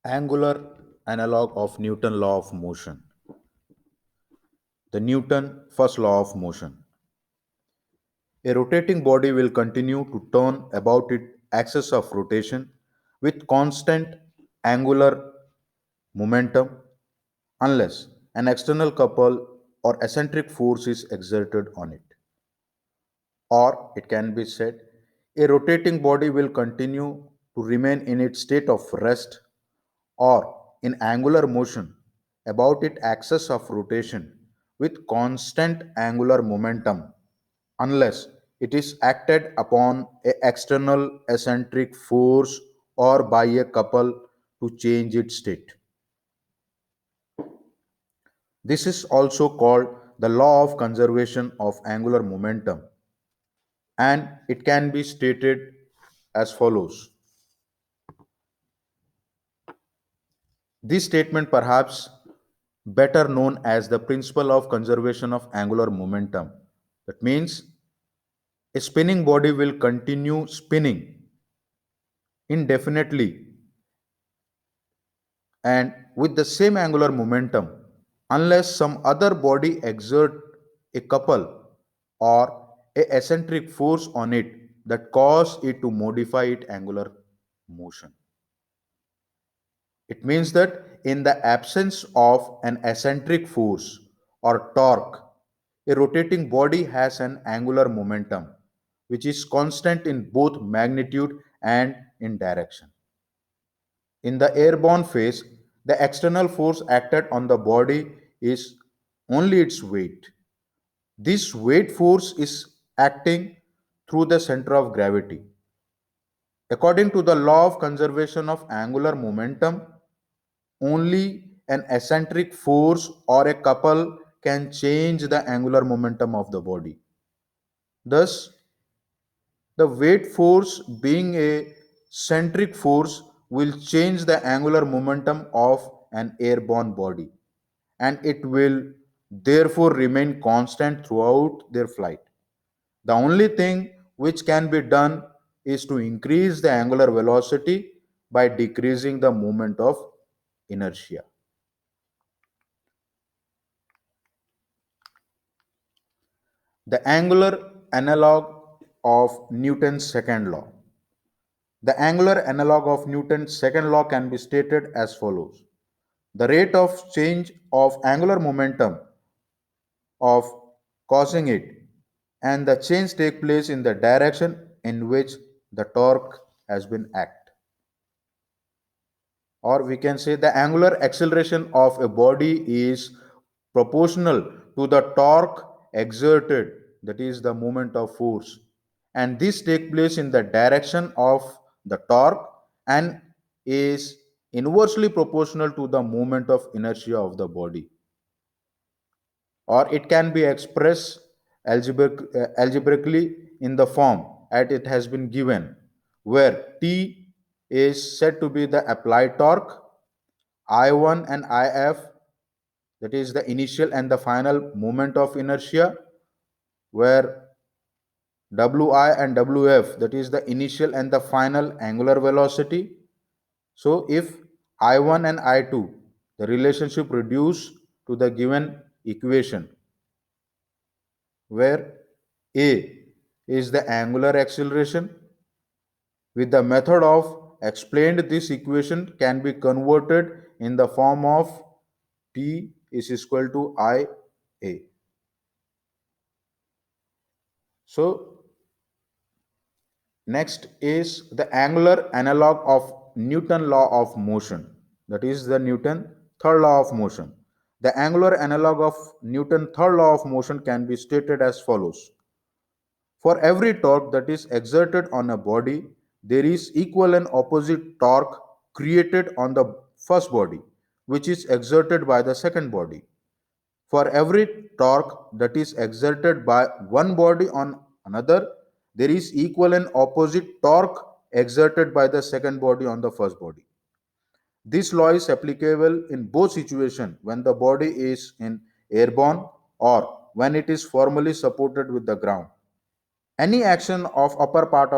Angular analog of Newton law of motion. The Newton first law of motion. A rotating body will continue to turn about its axis of rotation with constant angular momentum unless an external couple or eccentric force is exerted on it. Or it can be said, a rotating body will continue to remain in its state of rest or in angular motion about its axis of rotation with constant angular momentum unless it is acted upon a external eccentric force or by a couple to change its state. This is also called the law of conservation of angular momentum, and it can be stated as follows. This statement perhaps better known as the principle of conservation of angular momentum. That means a spinning body will continue spinning indefinitely and with the same angular momentum unless some other body exert a couple or a eccentric force on it that cause it to modify its angular motion. It means that in the absence of an eccentric force or torque, a rotating body has an angular momentum which is constant in both magnitude and in direction. In the airborne phase, the external force acted on the body is only its weight. This weight force is acting through the center of gravity. According to the law of conservation of angular momentum, only an eccentric force or a couple can change the angular momentum of the body. Thus, the weight force, being a centric force, will change the angular momentum of an airborne body and it will therefore remain constant throughout their flight. The only thing which can be done is to increase the angular velocity by decreasing the moment of inertia. The angular analog of Newton's second law. The angular analog of Newton's second law can be stated as follows. The rate of change of angular momentum of causing it and the change take place in the direction in which the torque has been act, or we can say the angular acceleration of a body is proportional to the torque exerted, that is the moment of force, and this take place in the direction of the torque and is inversely proportional to the moment of inertia of the body, or it can be expressed algebraically in the form as it has been given, where T is said to be the applied torque, I1 and IF, that is the initial and the final moment of inertia, where Wi and Wf, that is the initial and the final angular velocity. So if I1 and I2, the relationship reduced to the given equation, where A is the angular acceleration. With the method of explained, this equation can be converted in the form of T is equal to IA. So next is the angular analog of Newton law of motion. That is the Newton third law of motion. The angular analog of Newton third law of motion can be stated as follows. For every torque that is exerted on a body, there is equal and opposite torque created on the first body, which is exerted by the second body. For every torque that is exerted by one body on another, there is equal and opposite torque exerted by the second body on the first body. This law is applicable in both situations when the body is in airborne or when it is formally supported with the ground. Any action of upper part